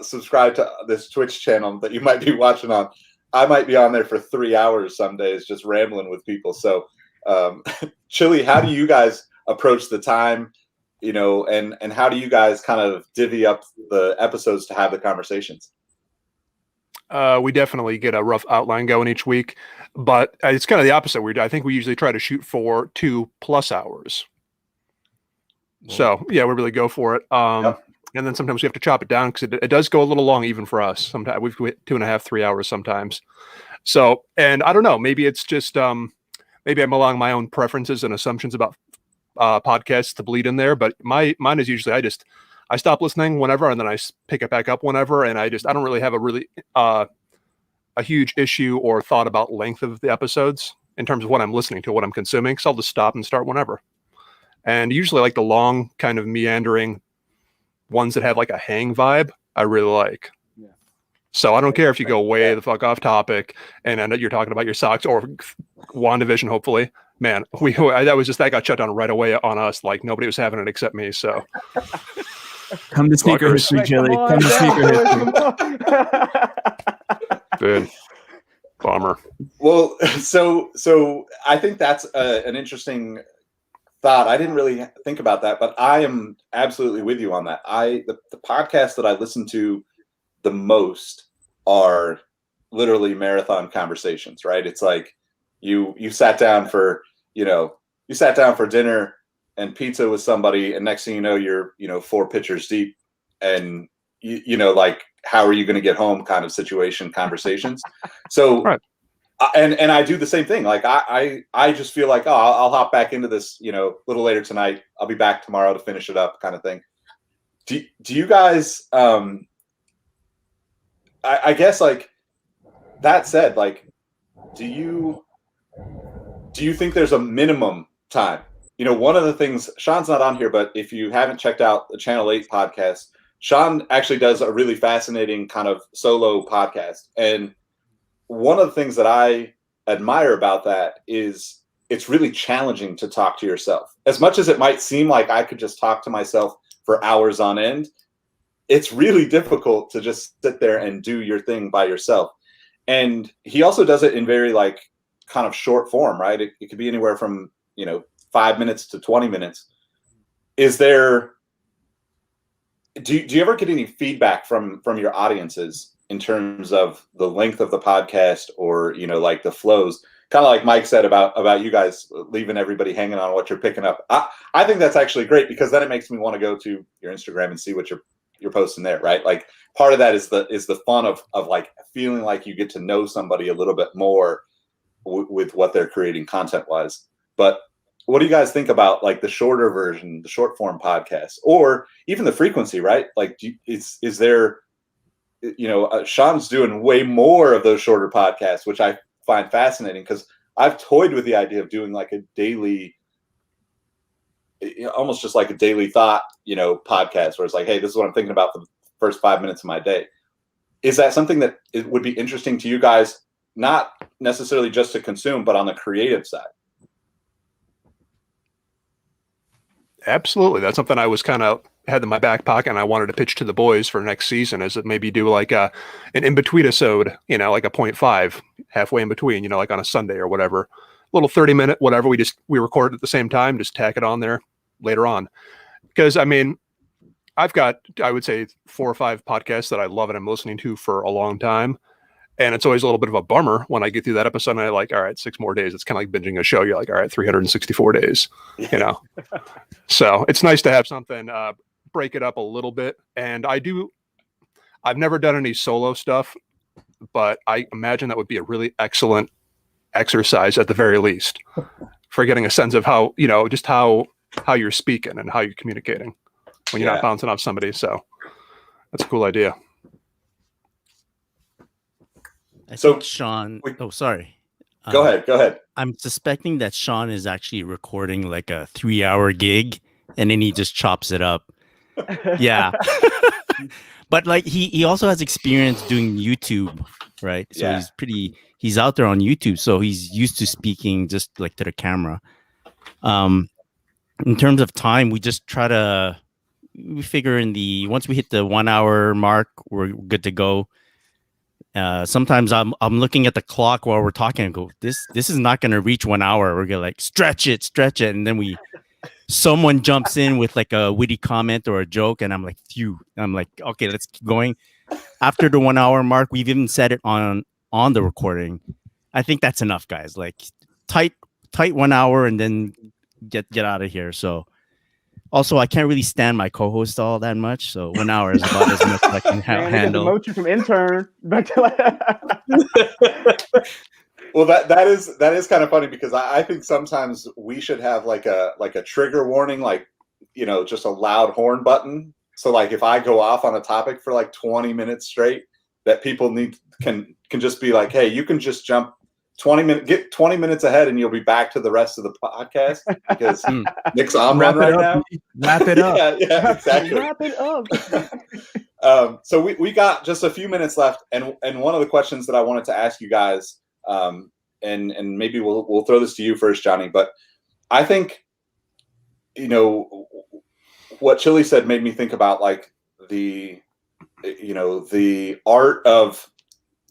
subscribed to this Twitch channel that you might be watching on, I might be on there for 3 hours some days just rambling with people. So, Chili, how do you guys approach the time, and how do you guys kind of divvy up the episodes to have the conversations? We definitely get a rough outline going each week, but it's kind of the opposite. I think we usually try to shoot for 2+ hours. So yeah, we really go for it. Yep. And then sometimes we have to chop it down because it does go a little long even for us. Sometimes we've 2.5, 3 hours sometimes. So, and I don't know, maybe it's just, maybe I'm allowing my own preferences and assumptions about podcasts to bleed in there, but mine is usually I stop listening whenever, and then I pick it back up whenever. And I don't really have a huge issue or thought about length of the episodes in terms of what I'm listening to, what I'm consuming. So I'll just stop and start whenever. And usually like the long kind of meandering ones that have like a hang vibe, I really like. Yeah. So I don't care if you go way the fuck off topic and end up you're talking about your socks or WandaVision, hopefully. Man, that got shut down right away on us. Like nobody was having it except me. So come to sneaker history, Chili. Come to sneaker history. Dude. Bummer. Well, so I think that's an interesting thought. I didn't really think about that, but I am absolutely with you on that. The podcasts that I listen to the most are literally marathon conversations, right? It's like you sat down for dinner and pizza with somebody, and next thing you know, you're 4 pitchers deep, and like how are you going to get home kind of conversations. So right. And I do the same thing. Like I just feel like, I'll hop back into this, a little later tonight. I'll be back tomorrow to finish it up, kind of thing. Do you guys? I guess like that said, like, do you think there's a minimum time? One of the things, Sean's not on here, but if you haven't checked out the Channel 8 podcast, Sean actually does a really fascinating kind of solo podcast, and one of the things that I admire about that is it's really challenging to talk to yourself. As much as it might seem like I could just talk to myself for hours on end, it's really difficult to just sit there and do your thing by yourself. And he also does it in very like kind of short form, right? It could be anywhere from, 5 minutes to 20 minutes. Do you ever get any feedback from your audiences in terms of the length of the podcast or, like the flows, kind of like Mike said about you guys leaving everybody hanging on what you're picking up? I think that's actually great because then it makes me want to go to your Instagram and see what you're posting there, right? Like part of that is the fun of like feeling like you get to know somebody a little bit more with what they're creating content wise. But what do you guys think about like the shorter version, the short form podcast, or even the frequency, right? Like is there, Sean's doing way more of those shorter podcasts, which I find fascinating because I've toyed with the idea of doing like a daily, almost just like a daily thought, podcast where it's like, hey, this is what I'm thinking about for the first 5 minutes of my day. Is that something that it would be interesting to you guys, not necessarily just to consume, but on the creative side? Absolutely. That's something I was kind of had in my back pocket and I wanted to pitch to the boys for next season is that maybe do like an in-between episode, like a 0.5 halfway in between, like on a Sunday or whatever. little 30-minute whatever. We record at the same time, just tack it on there later on. Because I mean, I've got, I would say, 4 or 5 podcasts that I love and I'm listening to for a long time. And it's always a little bit of a bummer when I get through that episode and I like, all right, 6 more days. It's kind of like binging a show. You're like, all right, 364 days, you know? So it's nice to have something, break it up a little bit. And I've never done any solo stuff, but I imagine that would be a really excellent exercise at the very least for getting a sense of how, you know, just how you're speaking and how you're communicating when you're not bouncing off somebody. So that's a cool idea. I think Sean. Sorry. Go ahead. I'm suspecting that Sean is actually recording like a 3-hour gig, and then he just chops it up. Yeah. But like he also has experience doing YouTube, right? So he's out there on YouTube, so he's used to speaking just like to the camera. In terms of time, we just we figure once we hit the 1 hour mark, we're good to go. Sometimes I'm looking at the clock while we're talking and go, this is not going to reach 1 hour. We're gonna like stretch it, and then someone jumps in with like a witty comment or a joke, and I'm like, phew. I'm like, okay, let's keep going. After the 1 hour mark, we've even said it on the recording. I think that's enough, guys. Like tight 1 hour, and then get out of here. So. Also, I can't really stand my co-host all that much, so 1 hour is about as much as I can handle. Demote you from intern back to Well, that is kind of funny because I think sometimes we should have like a trigger warning, like, you know, just a loud horn button. So like if I go off on a topic for like 20 minutes straight, that people can just be like, hey, you can just jump 20 minutes ahead and you'll be back to the rest of the podcast because Nick's on one right now. Wrap it up. Yeah, exactly. Wrap it up. So we got just a few minutes left, and one of the questions that I wanted to ask you guys, and maybe we'll throw this to you first, Johnny, but I think, you know, what Chili said made me think about like the art of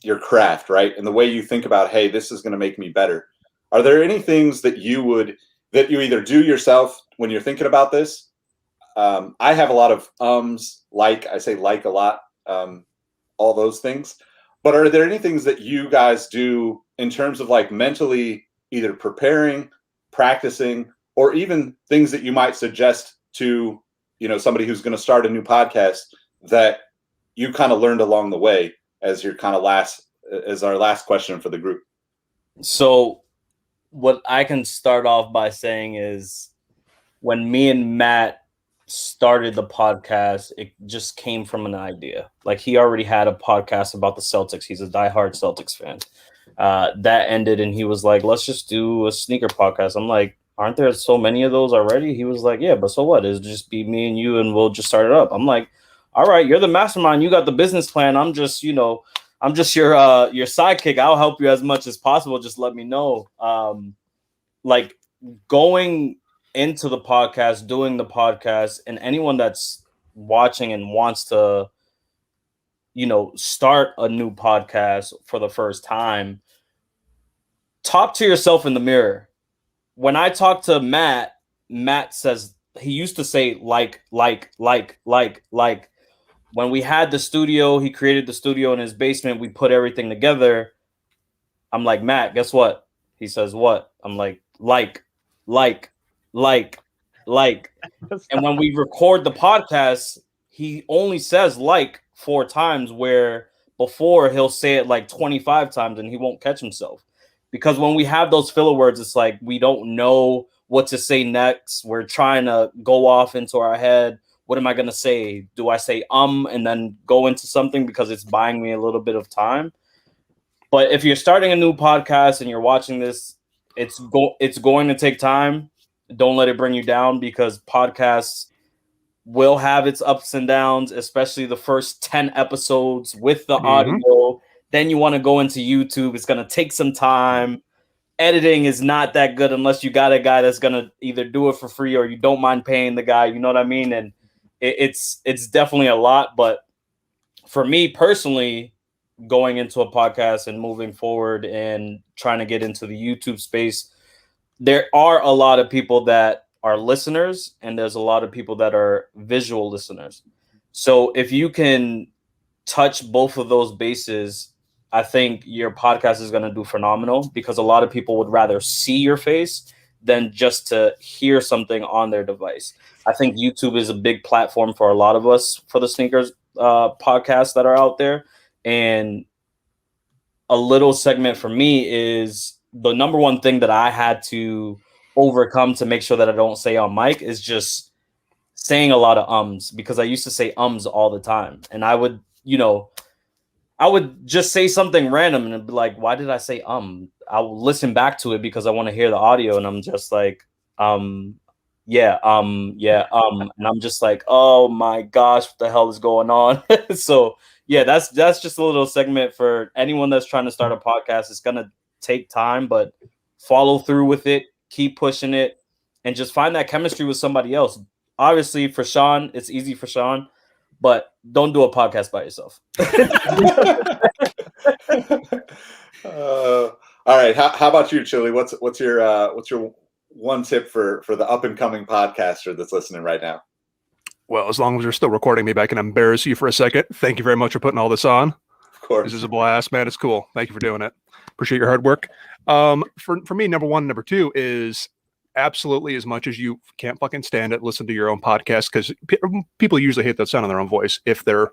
your craft, right? And the way you think about, hey, this is going to make me better. Are there any things that you either do yourself when you're thinking about this? I have a lot of I say like a lot, all those things. But are there any things that you guys do in terms of like mentally either preparing, practicing, or even things that you might suggest to, you know, somebody who's going to start a new podcast that you kind of learned along the way as your kind of our last question for the group? So what I can start off by saying is when me and Matt started the podcast, it just came from an idea. Like he already had a podcast about the Celtics. He's a diehard Celtics fan. That ended and he was like, let's just do a sneaker podcast. I'm like, aren't there so many of those already? He was like, yeah, but so what? It'll just be me and you and we'll just start it up. I'm like, all right, you're the mastermind. You got the business plan. I'm just your sidekick. I'll help you as much as possible. Just let me know. Like going into the podcast, doing the podcast, and anyone that's watching and wants to, you know, start a new podcast for the first time, talk to yourself in the mirror. When I talk to Matt says he used to say like. When we had the studio, he created the studio in his basement. We put everything together. I'm like, Matt, guess what? He says, what? I'm like. And when we record the podcast, he only says like 4 times, where before he'll say it like 25 times and he won't catch himself. Because when we have those filler words, it's like we don't know what to say next. We're trying to go off into our head. What am I going to say? Do I say and then go into something because it's buying me a little bit of time? But if you're starting a new podcast and you're watching this, it's going to take time. Don't let it bring you down because podcasts will have its ups and downs, especially the first 10 episodes with the audio. Then you want to go into YouTube. It's going to take some time. Editing is not that good unless you got a guy that's going to either do it for free or you don't mind paying the guy. You know what I mean? And it's definitely a lot. But for me personally, going into a podcast and moving forward and trying to get into the YouTube space, there are a lot of people that are listeners, and there's a lot of people that are visual listeners. So if you can touch both of those bases, I think your podcast is going to do phenomenal, because a lot of people would rather see your face than just to hear something on their device. I think YouTube is a big platform for a lot of us, for the sneakers podcasts that are out there. And a little segment for me is the number one thing that I had to overcome to make sure that I don't say on mic is just saying a lot of ums, because I used to say ums all the time. And I would, I would just say something random and be like, why did I say I'll listen back to it because I want to hear the audio, and I'm just like, yeah. And I'm just like, oh my gosh, what the hell is going on? So yeah, that's just a little segment for anyone that's trying to start a podcast. It's gonna take time, but follow through with it, keep pushing it, and just find that chemistry with somebody else. Obviously, for Sean, it's easy for Sean, but don't do a podcast by yourself. All right. How about you, Chili? What's your one tip for the up and coming podcaster that's listening right now? Well, as long as you're still recording, maybe I can embarrass you for a second. Thank you very much for putting all this on. Of course. This is a blast, man. It's cool. Thank you for doing it. Appreciate your hard work. For me, number one, number two is absolutely, as much as you can't fucking stand it, listen to your own podcast, because people usually hate the sound of their own voice. If they're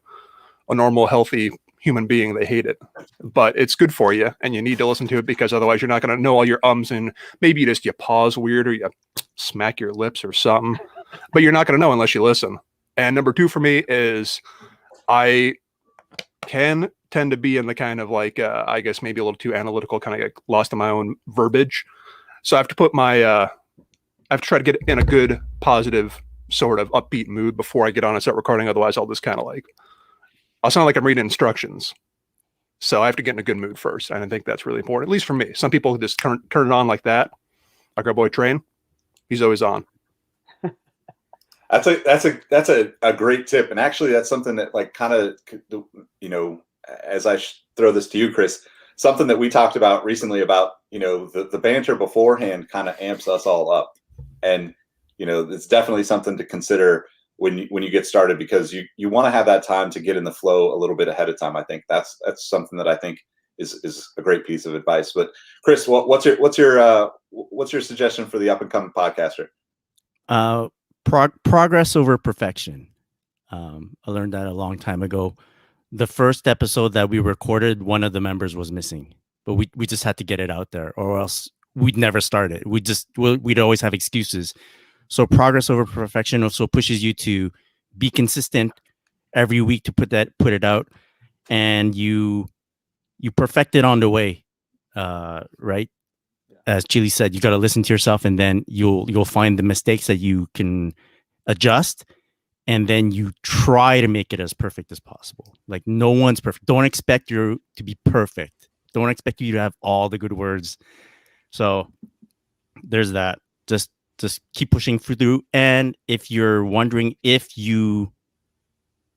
a normal, healthy human being, they hate it. But it's good for you, and you need to listen to it, because otherwise you're not going to know all your ums, and maybe you pause weird, or you smack your lips or something. But you're not going to know unless you listen. And number two for me is I can tend to be in the kind of like, I guess maybe a little too analytical, kind of get lost in my own verbiage. So I have to put I have to try to get in a good, positive, sort of upbeat mood before I get on and start recording. Otherwise, I'll just kind of like, I'll sound like I'm reading instructions. So I have to get in a good mood first. And I think that's really important, at least for me. Some people just turn it on like that. Like our boy Train, he's always on. That's a great tip, and actually that's something that, like, kind of, as I throw this to you, Chris, something that we talked about recently about, the banter beforehand kind of amps us all up, and it's definitely something to consider when you get started, because you want to have that time to get in the flow a little bit ahead of time. I think that's something that I think is a great piece of advice. But Chris, what's your suggestion for the up and coming podcaster? Progress over perfection. I learned that a long time ago. The first episode that we recorded, one of the members was missing, but we just had to get it out there, or else we'd never start it. We'd always have excuses. So progress over perfection also pushes you to be consistent every week, to put it out, and you perfect it on the way, right? As Chili said, you got to listen to yourself, and then you'll find the mistakes that you can adjust, and then you try to make it as perfect as possible. Like, no one's perfect. Don't expect you to be perfect. Don't expect you to have all the good words. So there's that. Just keep pushing through. And if you're wondering if you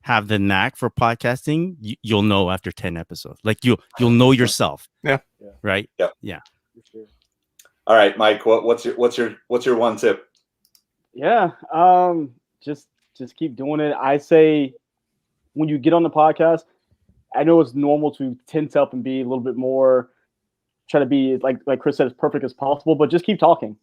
have the knack for podcasting, you'll know after 10 episodes. Like, you'll know yourself. Yeah. Right. Yeah. All right, Mike. What's your one tip? Yeah. Just keep doing it. I say, when you get on the podcast, I know it's normal to tense up and be a little bit more, try to be like Chris said, as perfect as possible, but just keep talking.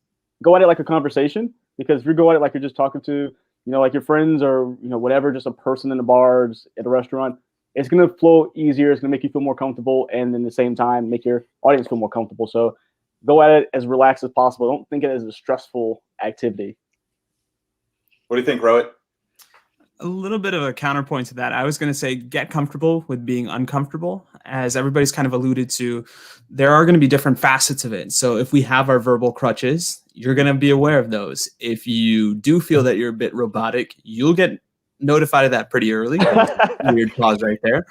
Go at it like a conversation, because if you go at it like you're just talking to, like your friends or, whatever, just a person in the bars, at a restaurant, it's going to flow easier. It's going to make you feel more comfortable, and at the same time, make your audience feel more comfortable. So go at it as relaxed as possible. Don't think it as a stressful activity. What do you think, Rohit? A little bit of a counterpoint to that. I was going to say, get comfortable with being uncomfortable. As everybody's kind of alluded to, there are going to be different facets of it. So if we have our verbal crutches, you're going to be aware of those. If you do feel that you're a bit robotic, you'll get notified of that pretty early. Weird pause right there.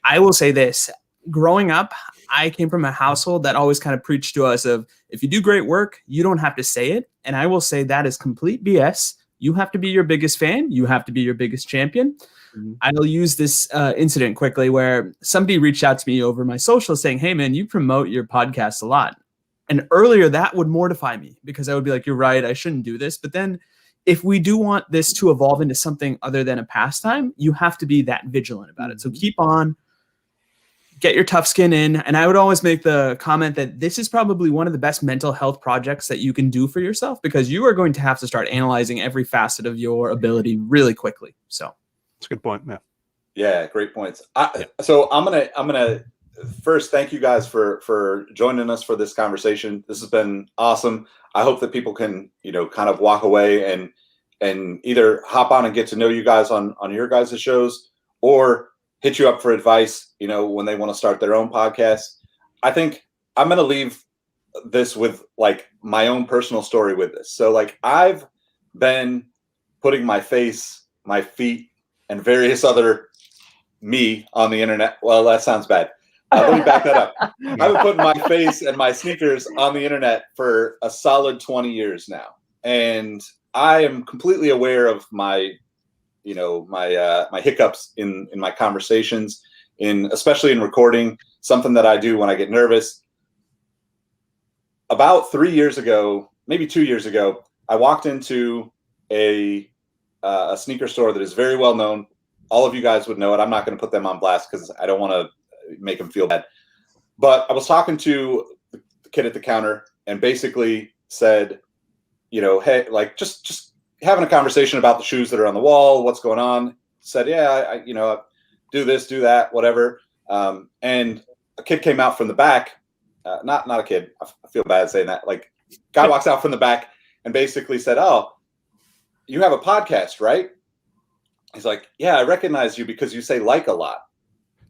I will say this. Growing up, I came from a household that always kind of preached to us of, if you do great work, you don't have to say it. And I will say that is complete BS. You have to be your biggest fan. You have to be your biggest champion. Mm-hmm. I'll use this incident quickly, where somebody reached out to me over my social saying, hey man, you promote your podcast a lot. And earlier that would mortify me because I would be like, you're right, I shouldn't do this. But then if we do want this to evolve into something other than a pastime, you have to be that vigilant about it. So keep on, get your tough skin in. And I would always make the comment that this is probably one of the best mental health projects that you can do for yourself, because you are going to have to start analyzing every facet of your ability really quickly. So That's a good point. Yeah. Yeah, great points. So I'm gonna first thank you guys for joining us for this conversation. This has been awesome. I hope that people can, kind of walk away and either hop on and get to know you guys on your guys' shows, or hit you up for advice, when they want to start their own podcast. I think I'm gonna leave this with like my own personal story with this. So like I've been putting my face, my feet, and various other me on the internet. Well, that sounds bad. Let me back that up. I've been putting my face and my sneakers on the internet for a solid 20 years now. And I am completely aware of my, my hiccups in my conversations, especially in recording, something that I do when I get nervous. About 3 years ago, maybe 2 years ago, I walked into a sneaker store that is very well known. All of you guys would know it. I'm not going to put them on blast because I don't want to make them feel bad. But I was talking to the kid at the counter and basically said, hey, like just having a conversation about the shoes that are on the wall, what's going on. Said, yeah, I do this, do that, whatever. And a kid came out from the back. Not a kid. I feel bad saying that. Like, guy walks out from the back and basically said, "Oh, you have a podcast, right?" He's like, "Yeah, I recognize you because you say like a lot."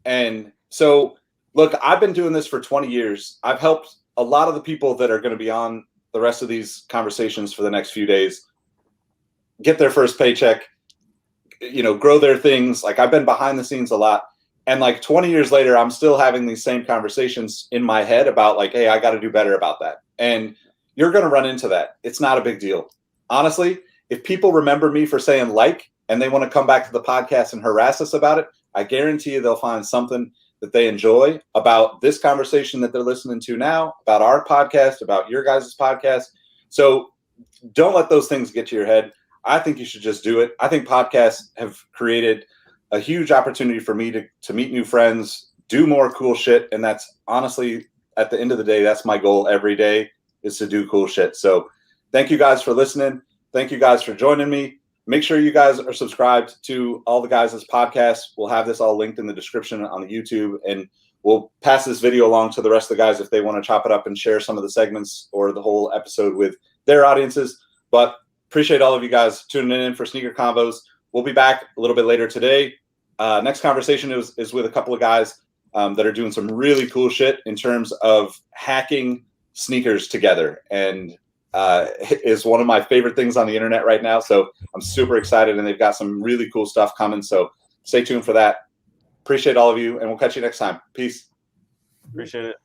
And so, look, I've been doing this for 20 years. I've helped a lot of the people that are going to be on the rest of these conversations for the next few days get their first paycheck, grow their things. Like, I've been behind the scenes a lot. And like 20 years later, I'm still having these same conversations in my head about like, hey, I got to do better about that. And you're going to run into that. It's not a big deal. Honestly, if people remember me for saying like, and they want to come back to the podcast and harass us about it, I guarantee you they'll find something that they enjoy about this conversation that they're listening to now, about our podcast, about your guys' podcast. So don't let those things get to your head. I think you should just do it. I think podcasts have created a huge opportunity for me to meet new friends, do more cool shit. And that's honestly, at the end of the day, that's my goal every day, is to do cool shit. So thank you guys for listening. Thank you guys for joining me. Make sure you guys are subscribed to all the guys' podcasts. We'll have this all linked in the description on the YouTube, and we'll pass this video along to the rest of the guys if they want to chop it up and share some of the segments or the whole episode with their audiences. But appreciate all of you guys tuning in for Sneaker Convos. We'll be back a little bit later today. Next conversation is with a couple of guys that are doing some really cool shit in terms of hacking sneakers together, and is one of my favorite things on the internet right now. So I'm super excited, and they've got some really cool stuff coming. So stay tuned for that. Appreciate all of you, and we'll catch you next time. Peace. Appreciate it.